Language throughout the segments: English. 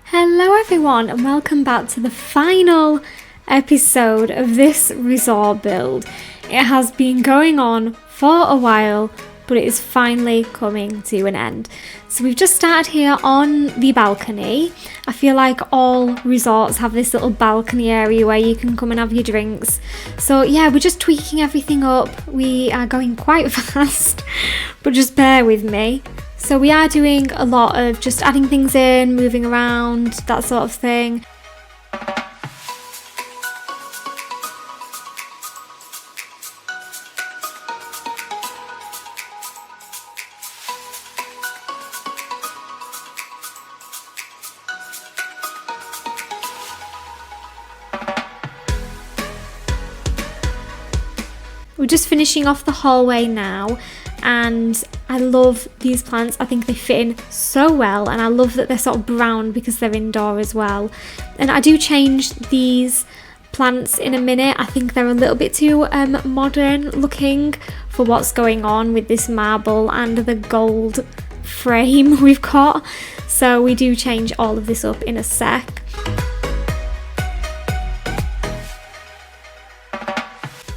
Hello everyone and welcome back to the final episode of this resort build. It has been going on for a while, but it is finally coming to an end. So we've just started here on the balcony. I feel like all resorts have this little balcony area where you can come and have your drinks. So yeah, we're just tweaking everything up. We are going quite fast, but just bear with me. So we are doing a lot of just adding things in, moving around, that sort of thing. We're just finishing off the hallway now, and I love these plants. I think they fit in so well, and I love that they're sort of brown because they're indoor as well. And I do change these plants in a minute. I think they're a little bit too modern looking for what's going on with this marble and the gold frame we've got. So we do change all of this up in a sec.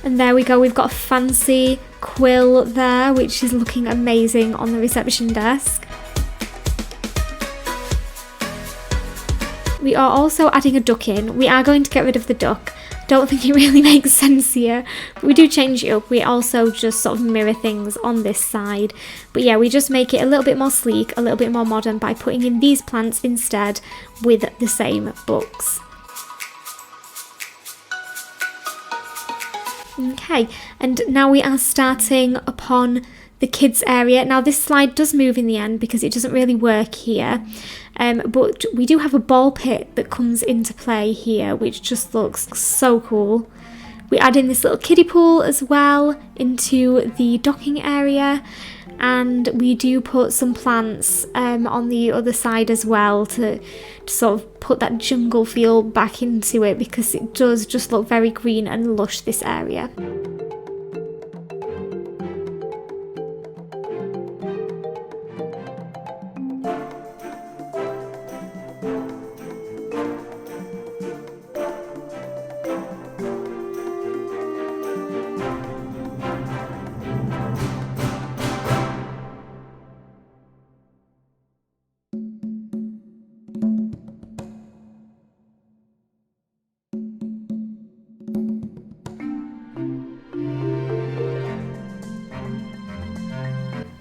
And there we go, we've got a fancy quill there, which is looking amazing on the reception desk. We are also adding a duck in. We are going to get rid of the duck. I don't think it really makes sense here, but we do change it up. We also just sort of mirror things on this side. But yeah, we just make it a little bit more sleek, a little bit more modern by putting in these plants instead with the same books. Okay, and now we are starting upon the kids area. Now this slide does move in the end because it doesn't really work here, but we do have a ball pit that comes into play here, which just looks so cool. We add in this little kiddie pool as well into the docking area, and we do put some plants on the other side as well to sort of put that jungle feel back into it, because it does just look very green and lush, this area.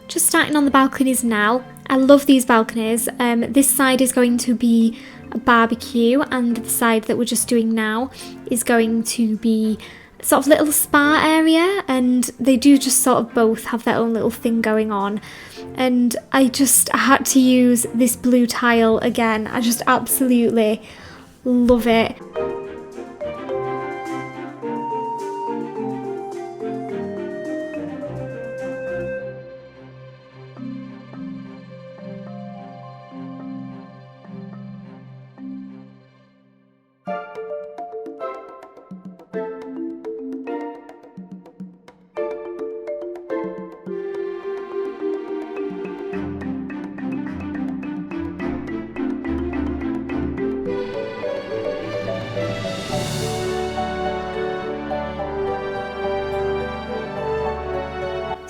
Just starting on the balconies now. I love these balconies. This side is going to be a barbecue, and the side that we're just doing now is going to be sort of little spa area, and they do just sort of both have their own little thing going on. And I had to use this blue tile again. I just absolutely love it.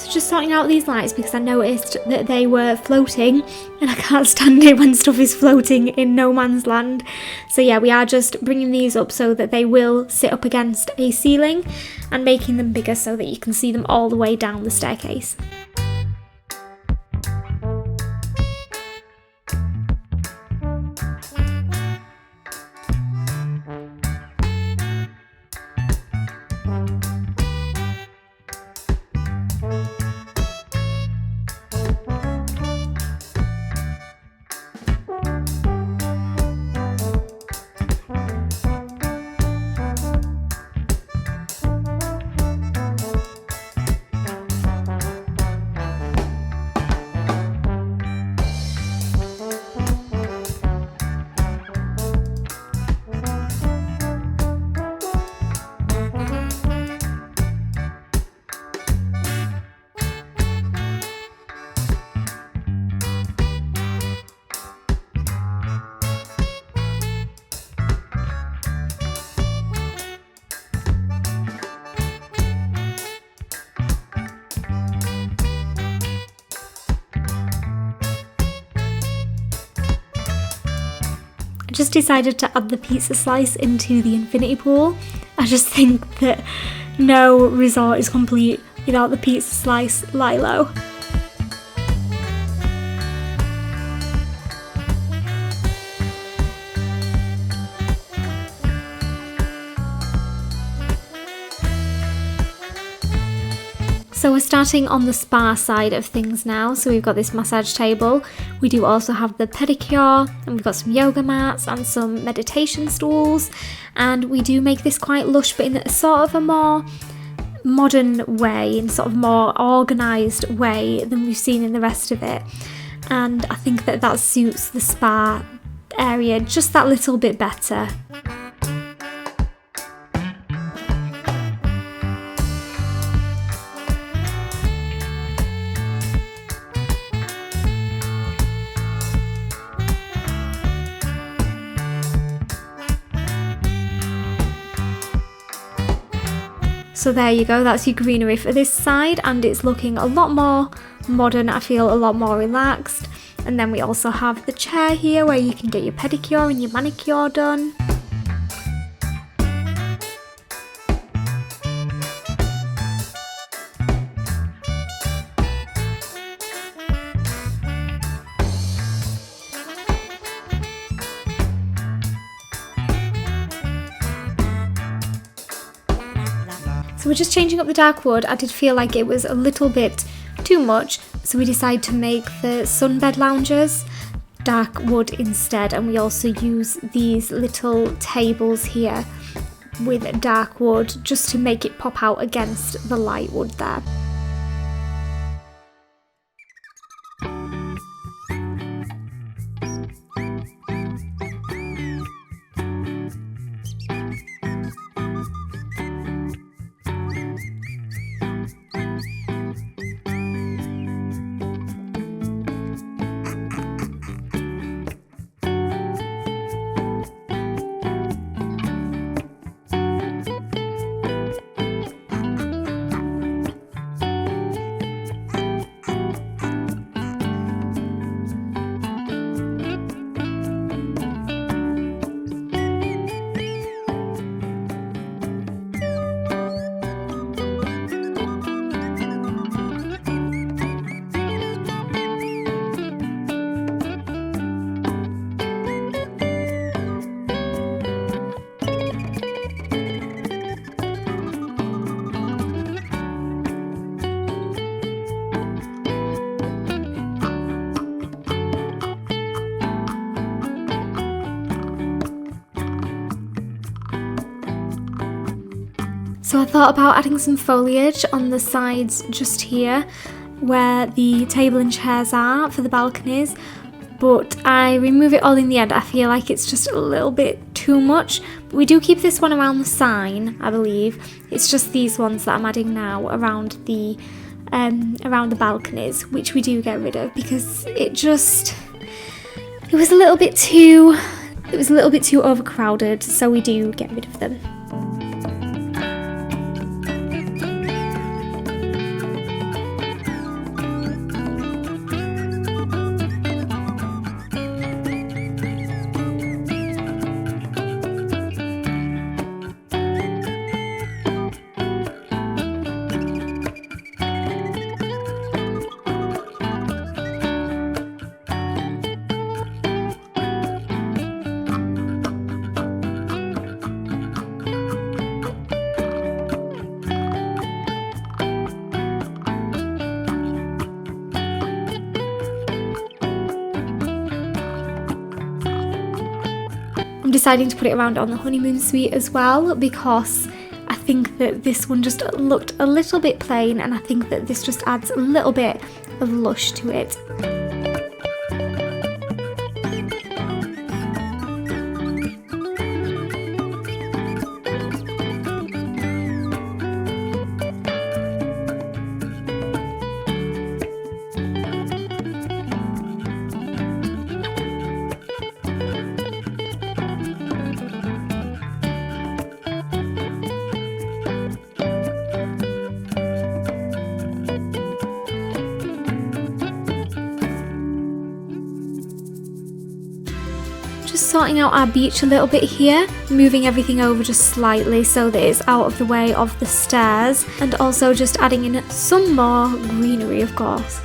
Just sorting out these lights because I noticed that they were floating, and I can't stand it when stuff is floating in no man's land. So yeah, we are just bringing these up so that they will sit up against a ceiling, and making them bigger so that you can see them all the way down the staircase. just decided to add the pizza slice into the infinity pool. I just think that no resort is complete without the pizza slice Lilo. So we're starting on the spa side of things now. So we've got this massage table. We do also have the pedicure, and we've got some yoga mats and some meditation stools. And we do make this quite lush, but in a sort of a more modern way, in sort of more organised way than we've seen in the rest of it. And I think that suits the spa area just that little bit better. So there you go, that's your greenery for this side, and it's looking a lot more modern. I feel a lot more relaxed. And then we also have the chair here where you can get your pedicure and your manicure done. So we're just changing up the dark wood. I did feel like it was a little bit too much, so we decided to make the sunbed loungers dark wood instead, and we also use these little tables here with dark wood just to make it pop out against the light wood there. So I thought about adding some foliage on the sides just here where the table and chairs are for the balconies, but I remove it all in the end. I feel like it's just a little bit too much. We do keep this one around the sign, I believe. It's just these ones that I'm adding now around the balconies, which we do get rid of because it was a little bit too overcrowded, so we do get rid of them. I'm deciding to put it around on the honeymoon suite as well because I think that this one just looked a little bit plain, and I think that this just adds a little bit of lush to it. sorting out our beach a little bit here, moving everything over just slightly so that it's out of the way of the stairs, and also just adding in some more greenery, of course.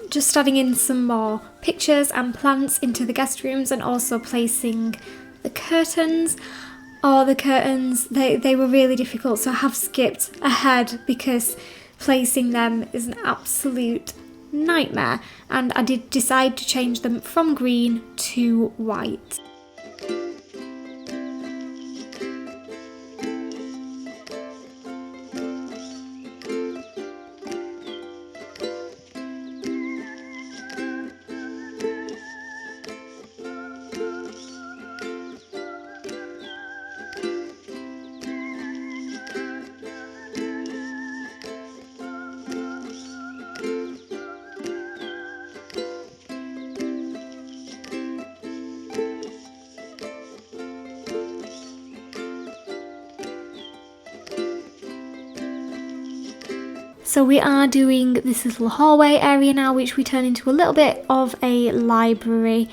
Just adding in some more pictures and plants into the guest rooms, and also placing the curtains. Oh, the curtains, they were really difficult, so I have skipped ahead because placing them is an absolute nightmare, and I did decide to change them from green to white. So we are doing this little hallway area now, which we turn into a little bit of a library,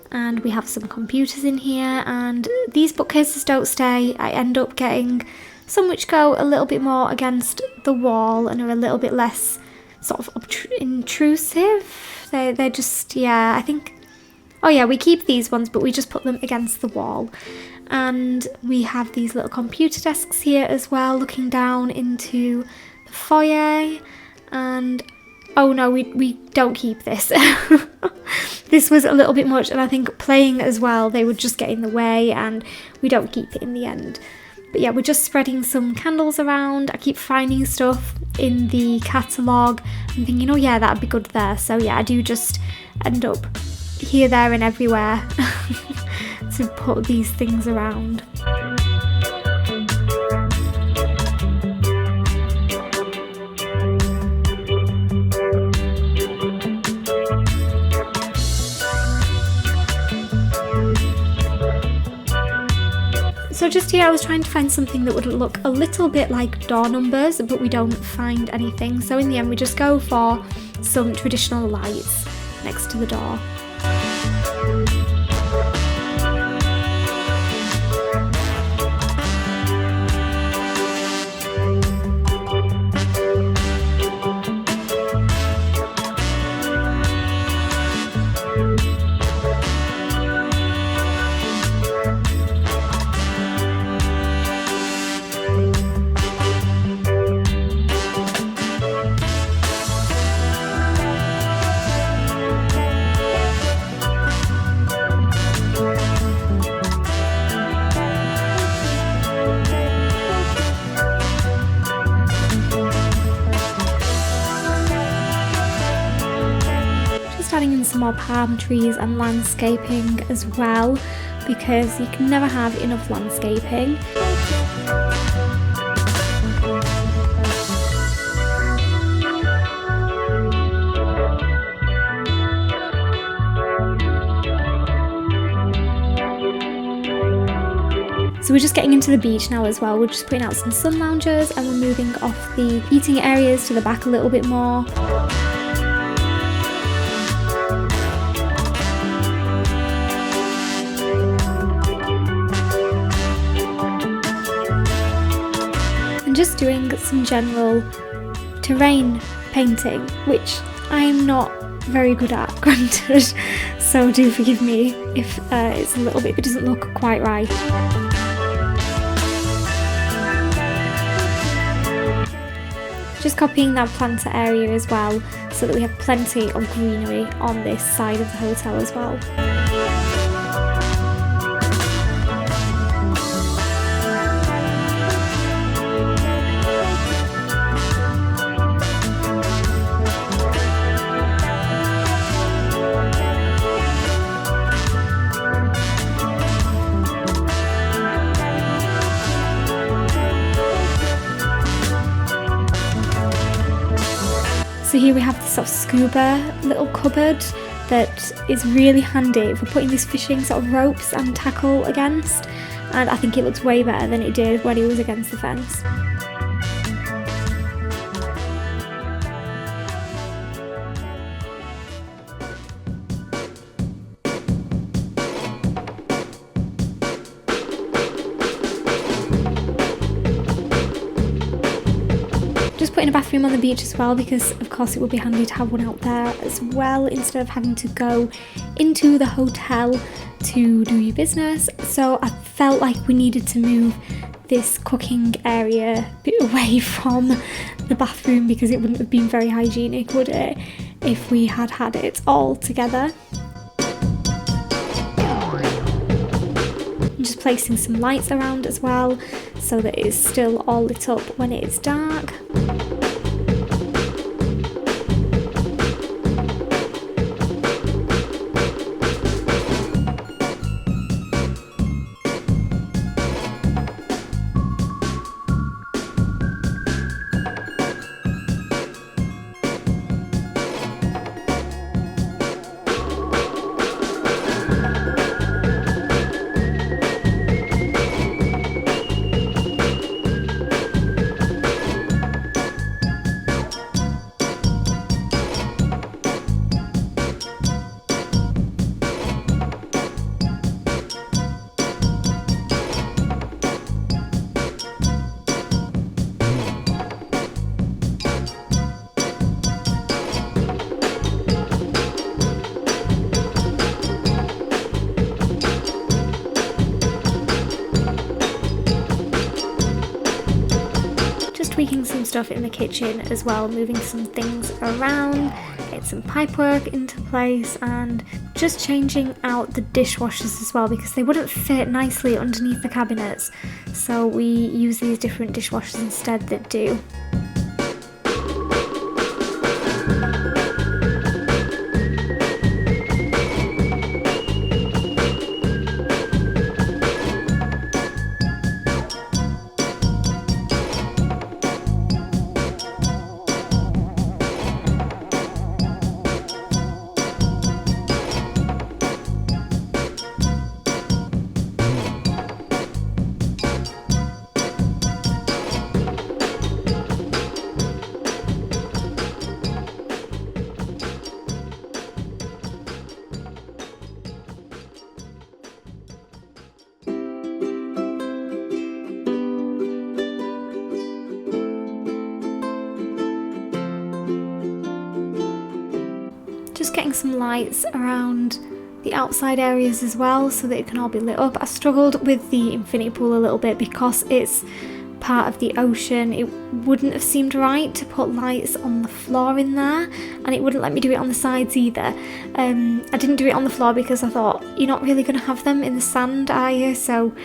and we have some computers in here, and these bookcases don't stay. I end up getting some which go a little bit more against the wall and are a little bit less sort of intrusive. They're just, yeah, I think, oh yeah, we keep these ones, but we just put them against the wall. And we have these little computer desks here as well, looking down into the foyer. And oh no, we don't keep this. This was a little bit much, and I think playing as well, they would just get in the way, and we don't keep it in the end. But yeah, we're just spreading some candles around. I keep finding stuff in the catalogue and thinking, oh yeah, that'd be good there. So yeah, I do just end up here, there and everywhere to put these things around. So just here I was trying to find something that would look a little bit like door numbers, but we don't find anything. So in the end we just go for some traditional lights next to the door. some more palm trees and landscaping as well, because you can never have enough landscaping. So we're just getting into the beach now as well. We're just putting out some sun loungers and we're moving off the eating areas to the back a little bit more. And just doing some general terrain painting, which I'm not very good at, granted, so do forgive me if it's a little bit, it doesn't look quite right. Just copying that planter area as well, so that we have plenty of greenery on this side of the hotel as well. So here we have this sort of scuba little cupboard that is really handy for putting these fishing sort of ropes and tackle against, and I think it looks way better than it did when it was against the fence. Just putting a bathroom on the beach as well, because of course it would be handy to have one out there as well instead of having to go into the hotel to do your business. So I felt like we needed to move this cooking area a bit away from the bathroom, because it wouldn't have been very hygienic, would it, if we had had it all together. I'm just placing some lights around as well, so that it's still all lit up when it's dark. Tweaking some stuff in the kitchen as well, moving some things around, getting some pipework into place, and just changing out the dishwashers as well, because they wouldn't fit nicely underneath the cabinets, so we use these different dishwashers instead that do. Just getting some lights around the outside areas as well, so that it can all be lit up. I struggled with the infinity pool a little bit because it's part of the ocean. It wouldn't have seemed right to put lights on the floor in there, and it wouldn't let me do it on the sides either. I didn't do it on the floor because I thought, you're not really going to have them in the sand, are you? So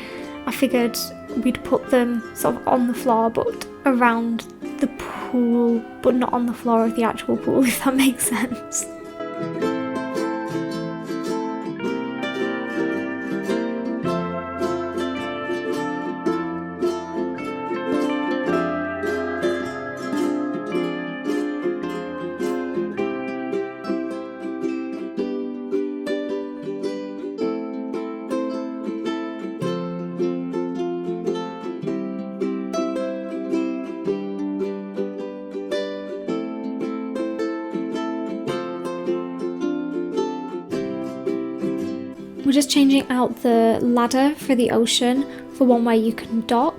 I figured we'd put them sort of on the floor but around the pool, but not on the floor of the actual pool, if that makes sense. just changing out the ladder for the ocean for one where you can dock.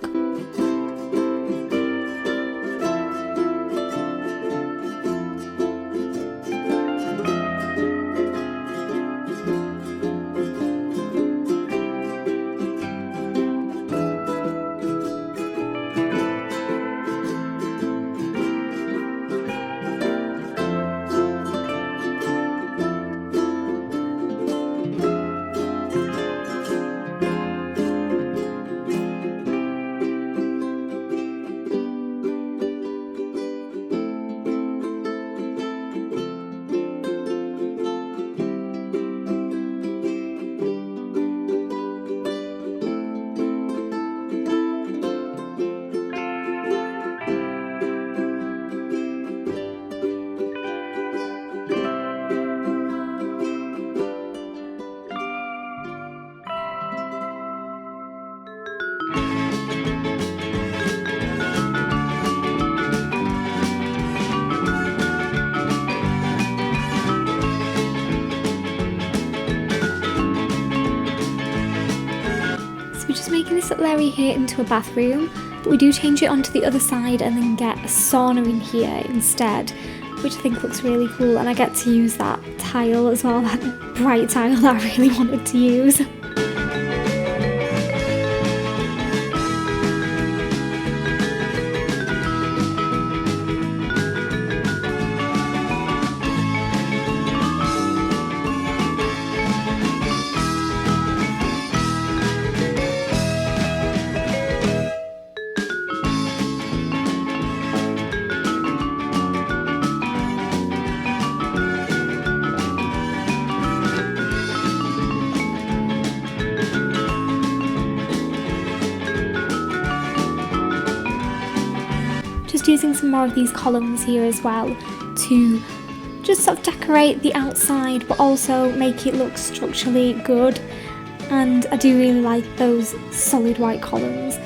Making this little area here into a bathroom, but we do change it onto the other side and then get a sauna in here instead, which I think looks really cool, and I get to use that tile as well, that bright tile that I really wanted to use. Using some more of these columns here as well to just sort of decorate the outside but also make it look structurally good, and I do really like those solid white columns.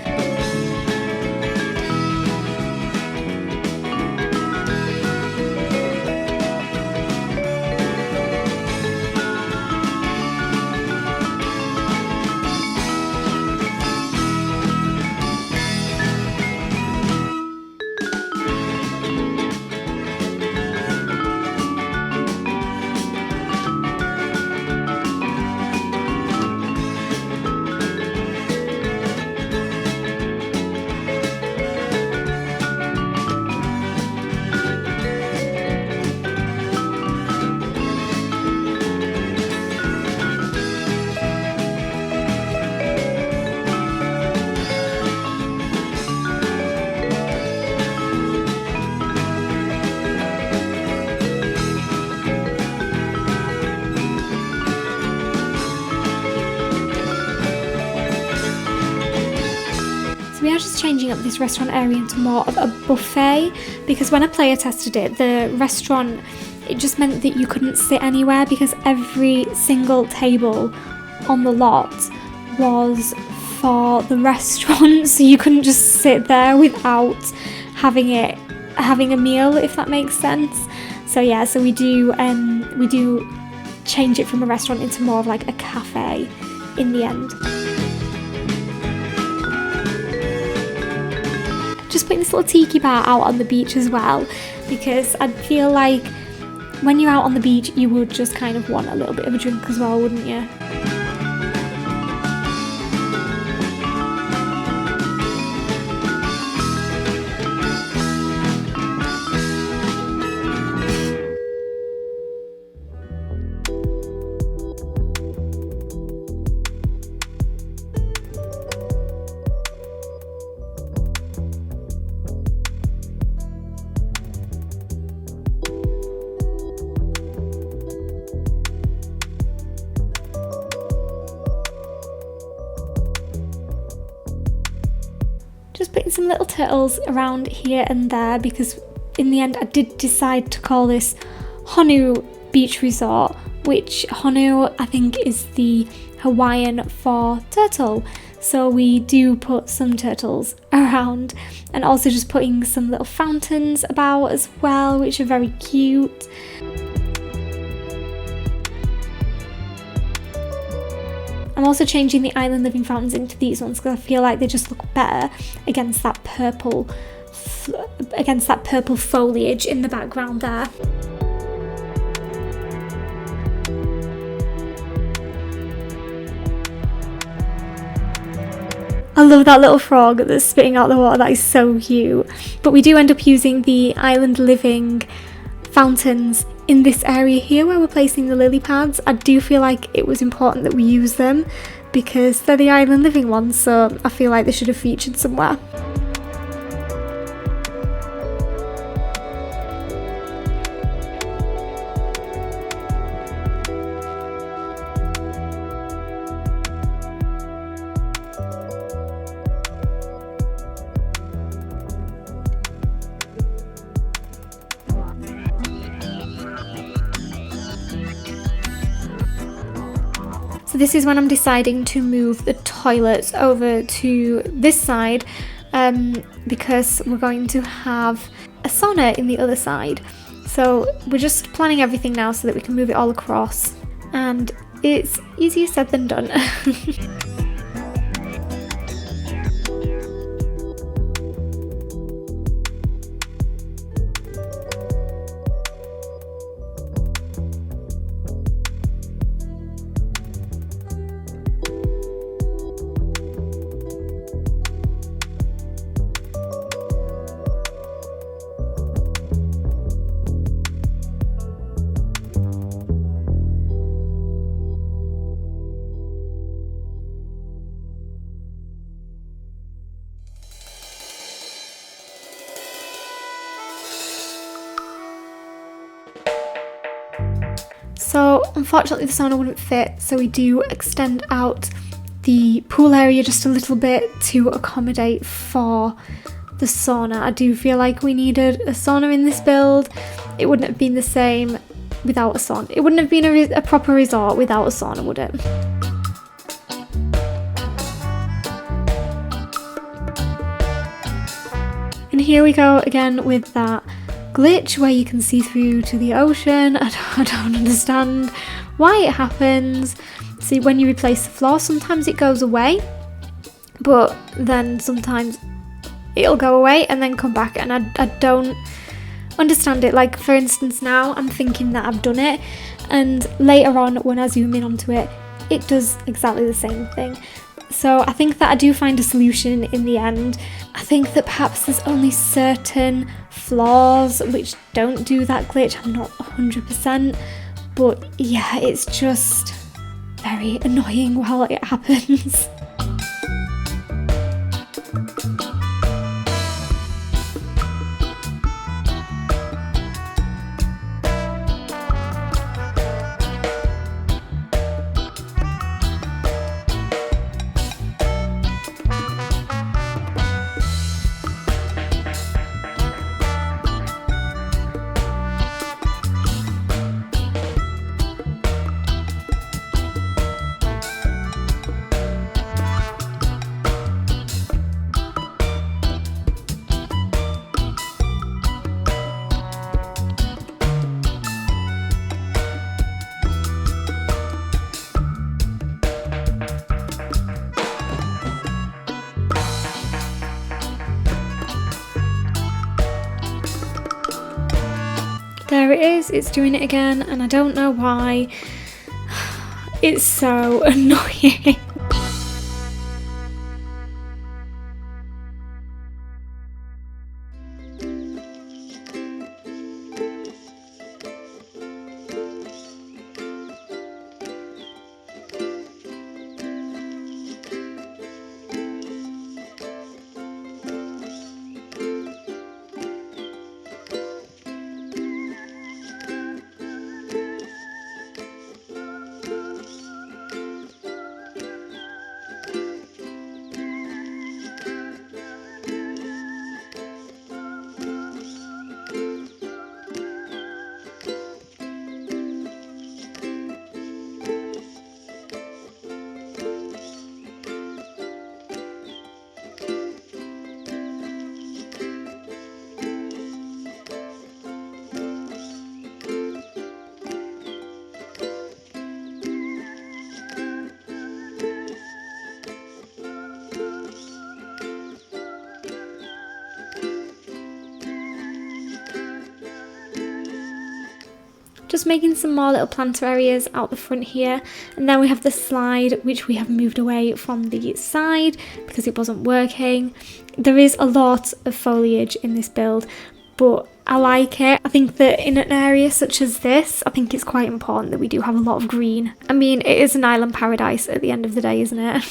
We are just changing up this restaurant area into more of a buffet, because when I player tested it, the restaurant, it just meant that you couldn't sit anywhere because every single table on the lot was for the restaurant, so you couldn't just sit there without having a meal, if that makes sense. So yeah, so we do change it from a restaurant into more of like a cafe in the end. Just putting this little tiki bar out on the beach as well, because I feel like when you're out on the beach you would just kind of want a little bit of a drink as well, wouldn't you? Just putting some little turtles around here and there, because in the end I did decide to call this Honu Beach Resort, which Honu I think is the Hawaiian for turtle. So we do put some turtles around, and also just putting some little fountains about as well, which are very cute. I'm also changing the island living fountains into these ones because I feel like they just look better against that purple foliage in the background there. I love that little frog that's spitting out the water. That is so cute. But we do end up using the island living fountains in this area here where we're placing the lily pads. I do feel like it was important that we use them because they're the island living ones, so I feel like they should have featured somewhere. So this is when I'm deciding to move the toilets over to this side because we're going to have a sauna in the other side. So we're just planning everything now so that we can move it all across, and it's easier said than done. So unfortunately the sauna wouldn't fit, so we do extend out the pool area just a little bit to accommodate for the sauna. I do feel like we needed a sauna in this build. It wouldn't have been the same without a sauna. It wouldn't have been a proper resort without a sauna, would it? And here we go again with that glitch where you can see through to the ocean. I don't understand why it happens. See, when you replace the floor, sometimes it goes away, but then sometimes it'll go away and then come back, and I don't understand it. Like, for instance, now I'm thinking that I've done it, and later on when I zoom in onto it, it does exactly the same thing. So I think that I do find a solution in the end. I think that perhaps there's only certain floors which don't do that glitch. I'm not 100%, but yeah, it's just very annoying while it happens. There it is, it's doing it again, and I don't know why. It's so annoying. just making some more little planter areas out the front here. And then we have the slide, which we have moved away from the side because it wasn't working. There is a lot of foliage in this build, but I like it. I think that in an area such as this, I think it's quite important that we do have a lot of green. I mean, it is an island paradise at the end of the day, isn't it?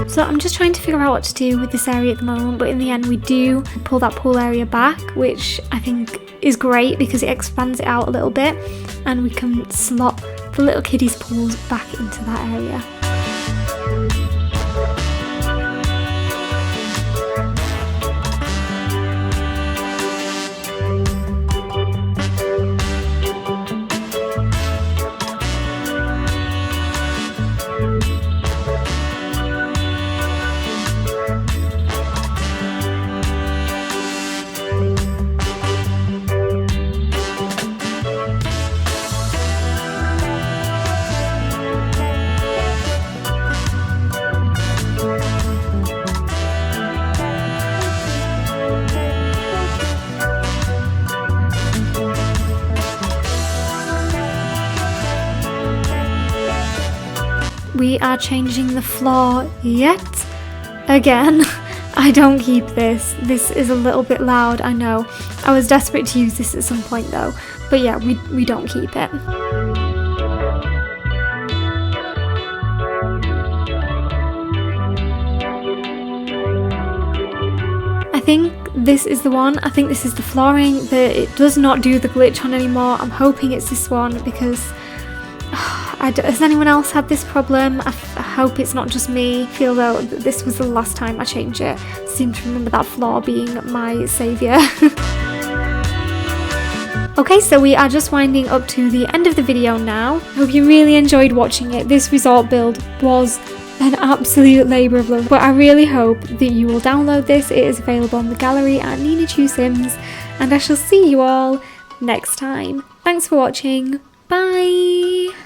So I'm just trying to figure out what to do with this area at the moment, but in the end we do pull that pool area back, which I think is great because it expands it out a little bit and we can slot the little kiddies pools back into that area. We are changing the floor yet again. I don't keep this. This is a little bit loud, I know. I was desperate to use this at some point though. But yeah, we don't keep it. I think this is the one. I think this is the flooring that it does not do the glitch on anymore. I'm hoping it's this one because has anyone else had this problem? I hope it's not just me. I feel though that this was the last time I changed it. I seem to remember that floor being my saviour. Okay, so we are just winding up to the end of the video now. I hope you really enjoyed watching it. This resort build was an absolute labour of love, but I really hope that you will download this. It is available on the gallery at Ninachu Sims, and I shall see you all next time. Thanks for watching. Bye!